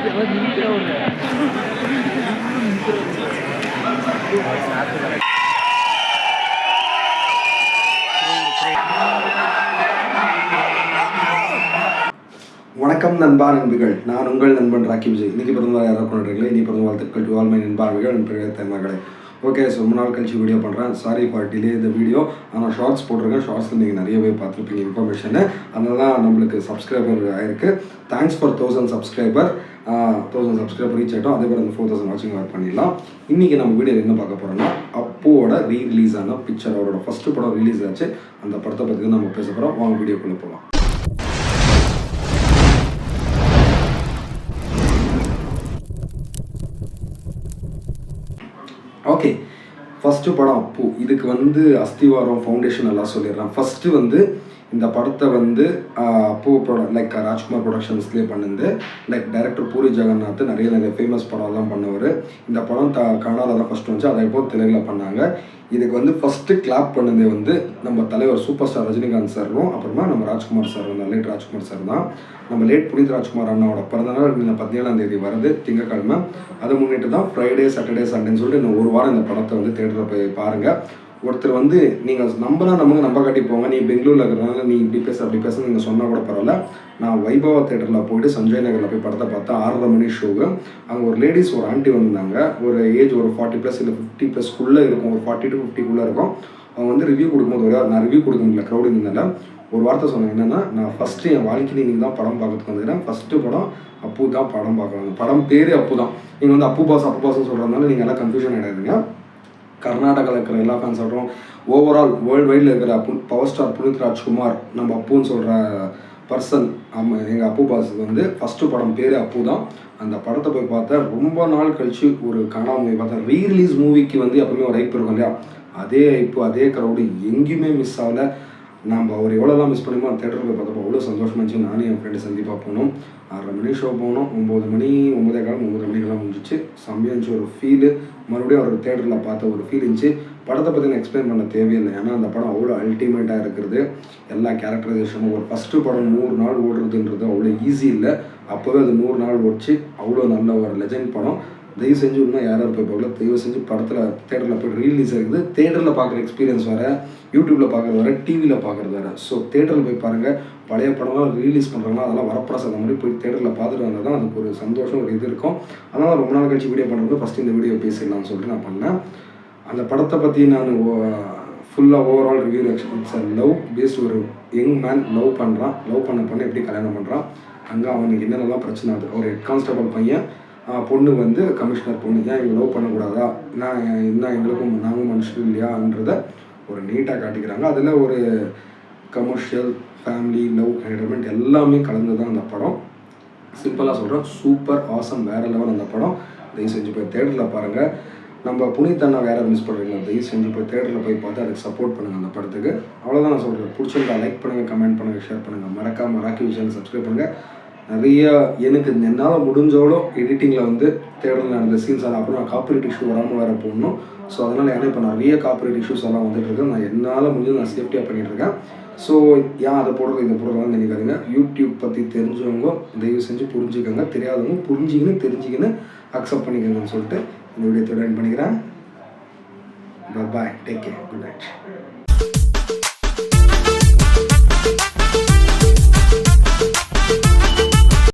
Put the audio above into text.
வணக்கம் நண்பா நண்பிகள், நான் உங்கள் நண்பன் ராக்கி விஜய். இன்றைக்கி பிறந்தநாள் யாராவது கொண்டாடுறீங்களா? இனி பிறந்த வாழ்த்துக்கள் டு ஆல் மை நண்பார்கள் என் பெரிய தென்மகளே. ஓகே, ஸோ ரொம்ப நாள் கழிச்சு வீடியோ பண்ணுறேன். சாரி ஃபார் டிலே இந்த வீடியோ. ஆனால் ஷார்ட்ஸ் போட்டிருக்கேன். ஷார்ட்ஸில் நீங்கள் நிறையவே பார்த்துருப்பீங்க இன்ஃபர்மேஷனு. அதனால தான் நம்மளுக்கு சப்ஸ்கிரைபர் ஆயிருக்கு. Thanks for 1000 subscriber. 1000 subscriber reach ஆகிட்டோம். அதே மாதிரி அந்த 4000 வாட்சிங் ஒர்க் பண்ணிடலாம். இன்றைக்கி நம்ம வீடியோ என்ன பார்க்க போகிறோம்னா, அப்போட ரீரிலீஸ் ஆன பிக்சர், அவரோட ஃபஸ்ட்டு படம் ரிலீஸ் ஆச்சு. அந்த படத்தை பற்றி தான் நம்ம பேச போகிறோம். வாங்க வீடியோக்குள்ளே போகலாம். ஓகே, ஃபஸ்ட்டு படம் அப்பு. இதுக்கு அஸ்திவாரம் ஃபவுண்டேஷன் எல்லாம் சொல்லிடுறேன். ஃபஸ்ட்டு இந்த படத்தை அப்பு லைக் ராஜ்குமார் ப்ரொடக்ஷன்ஸ்லேயே பண்ணிருந்து, லைக் டைரக்டர் பூரி ஜெகநாத் நிறைய ஃபேமஸ் படம்லாம் பண்ணவர். இந்த படம் கன்னடாவில் தான் ஃபஸ்ட்டு வந்துச்சு. அதை இப்போ தெலுங்கில் பண்ணாங்க. இதுக்கு ஃபஸ்ட்டு கிளாப் பண்ணதே நம்ம தலைவர் சூப்பர் ஸ்டார் ரஜினிகாந்த் சாரும், அப்புறமா நம்ம Rajkumar sir late Rajkumar sir தான். நம்ம லேட் புனித் ராஜ்குமார் அண்ணாவோட பிறந்தநாள் 17ஆம் தேதி வருது, திங்கக்கிழமை. அதை முன்னிட்டு தான் ஃப்ரைடே சாட்டர்டே சண்டேன்னு சொல்லிட்டு இன்னும் ஒரு வாரம் இந்த படத்தை தேட்டரில் போய் பாருங்கள். ஒருத்தர் நீங்கள் நம்ப காட்டி போங்க, நீ பெங்களூரில் இருக்கிறதுனால நீ இப்படி பேச அப்படி பேச நீங்கள் சொன்னால் கூட பரவாயில்ல. நான் வைபவா தேட்டரில் போயிட்டு சஞ்சய் நகரில் போய் படத்தை பார்த்தேன். 6:30 மணி ஷோவு. அங்கே ஒரு லேடிஸ் ஒரு ஆண்டி வந்திருந்தாங்க. ஒரு ஏஜ் ஒரு 40+ இல்லை 50+குள்ளே இருக்கும், ஒரு 40 to 50குள்ளே இருக்கும். அவங்க ரிவ்யூ கொடுக்கும்போது நான் ரிவ்யூ கொடுக்க முடியல, க்ரௌட் இருந்தனால ஒரு வார்த்தை சொன்னாங்க. என்னென்னா, நான் ஃபஸ்ட்டு என் வாழ்க்கையில் நீங்கள் தான் படம் பார்க்கறதுக்கு வந்துக்கிறேன். ஃபஸ்ட்டு படம் அப்பு தான் படம் பார்க்குறாங்க. படம் பேர் அப்பு தான். நீங்கள் அப்பு பாஸ்ன்னு சொல்கிறதுனால நீங்கள் எல்லாம் கன்ஃபியூஷன் ஆகிடாதுங்க. கர்நாடகாவில் இருக்கிற எல்லா ஃபேன்ஸ் ஆகட்டும், ஓவரால் வேர்ல்டு வைடில் இருக்கிற பவர் ஸ்டார் புனித் ராஜ்குமார் நம்ம அப்புன்னு சொல்கிற பர்சன், எங்கள் அப்பு பாஸுக்கு ஃபஸ்ட்டு படம் பேர் அப்பு தான். அந்த படத்தை போய் பார்த்தா ரொம்ப நாள் கழித்து ஒரு கனடா மூவி பார்த்தேன். ரீரிலீஸ் மூவிக்கு எப்பவுமே ஒரு ஹைப் இருக்கும் இல்லையா? அதே ஹைப்பு, அதே க்ரௌடு எங்கேயுமே மிஸ் ஆகலை. நம்ம அவர் எவ்வளோலாம் மிஸ் பண்ணிமோ அந்த தேட்டரில் போய் பார்த்தப்போ அவ்வளோ சந்தோஷமாக இருந்துச்சு. நானும் என் ஃப்ரெண்டு சந்திப்பாக போனோம். 6:30 மணி ஷோ போனோம். 9 மணிக்கெல்லாம் முடிஞ்சிச்சு. செம்மையாக இருந்துச்சு ஒரு ஃபீலு. மறுபடியும் அவர் தேட்டரில் பார்த்த ஒரு ஃபீல் இருந்துச்சு. படத்தை பற்றி நான் எக்ஸ்பிளைன் பண்ண தேவையில்லை, ஏன்னா அந்த படம் அவ்வளோ அல்டிமேட்டாக இருக்கிறது. எல்லா கேரக்டரைசேஷனும் ஒரு ஃபஸ்ட்டு படம் 100 நாள் ஓடுறதுன்றது அவ்வளோ ஈஸி இல்லை. அப்போவே அது 100 நாள் ஓடிச்சு. அவ்வளோ நல்ல ஒரு லெஜண்ட் படம். தயவு செஞ்சு இன்னும் யாரும் போய் பார்க்கல, தயவு செஞ்சு படத்தில் தேட்டரில் போய் ரீலீஸ் இருக்குது. தேட்டரில் பார்க்குற எக்ஸ்பீரியன்ஸ் வேறு, யூடியூப்பில் பார்க்குறது வேறு, டிவியில் பார்க்குறது வேறு. ஸோ தேட்டரில் போய் பாருங்கள். பழைய படம்லாம் ரிலீஸ் பண்ணுறாங்கன்னா அதெல்லாம் வரப்பிரசாத மாதிரி போய் தேட்டரில் பார்த்துட்டு வந்தால் தான் அதுக்கு ஒரு சந்தோஷம், ஒரு இது இருக்கும். அதனால் ரொம்ப நாள் கழிச்சு வீடியோ பண்ணுறது ஃபஸ்ட்டு இந்த வீடியோ பேசிடலாம்னு சொல்லிட்டு நான் பண்ணேன். அந்த படத்தை பற்றி நான் ஃபுல்லாக overall review it's love based. ஒரு யங் மேன் லவ் பண்ணுறான். லவ் பண்ண எப்படி கல்யாணம் பண்ணுறான், அங்கே அவனுக்கு என்னென்னலாம் பிரச்சனை ஆகுது. ஒரு ஹெட் கான்ஸ்டபிள் பையன், பொண்ணு கமிஷனர் பொண்ணு, ஏன் இவங்க லவ் பண்ணக்கூடாதா, என்ன எங்களுக்கும் நாங்கள் மனுஷன் இல்லையான்றத ஒரு நீட்டாக காட்டிக்கிறாங்க. அதில் ஒரு கமர்ஷியல், ஃபேமிலி, லவ், என்டர்டைன்மெண்ட் எல்லாமே கலந்து தான் அந்த படம். சிம்பிளாக சொல்கிறேன், சூப்பர் ஆசம், வேறு லெவல் அந்த படம். தயவு செஞ்சு போய் தேட்டரில் பாருங்கள். நம்ம புனித் அண்ணா வேறு மிஸ் பண்ணுறீங்களா, தயவு செஞ்சு போய் தேட்டரில் போய் பார்த்து அதுக்கு சப்போர்ட் பண்ணுங்கள் அந்த படத்துக்கு. அவ்வளோதான் நான் சொல்கிறேன். பிடிச்சிருந்தா லைக் பண்ணுங்கள், கமெண்ட் பண்ணுங்கள், ஷேர் பண்ணுங்கள். மறக்காமல் ராக்கி விஷயம் சப்ஸ்கிரைப் பண்ணுங்கள். நிறைய எனக்கு என்னால் முடிஞ்சோளோ எடிட்டிங்கில் தேடலில் நடந்த சீன்ஸ் எல்லாம், அப்புறம் நான் காப்பிரைட் இஷ்யூ வராமல் வேறு போடணும். ஸோ அதனால் ஏன்னா இப்போ நிறைய காப்பிரைட் இஷ்யூஸ் எல்லாம் வந்துட்டுருக்கு. நான் என்னால் முடிஞ்சது நான் சேஃப்டியாக பண்ணிகிட்ருக்கேன். ஸோ ஏன் அதை போடுறது இதை போடுறதான்னு நினைக்காதீங்க. யூடியூப் பற்றி தெரிஞ்சவங்க தயவு செஞ்சு புரிஞ்சுக்கோங்க, தெரியாதவங்க தெரிஞ்சுக்கின்னு அக்செப்ட் பண்ணிக்கோங்கன்னு சொல்லிட்டு இந்த வீடியோ தொடர்ந்து பண்ணிக்கிறேன். பாய், டேக் கேர், குட் நைட்.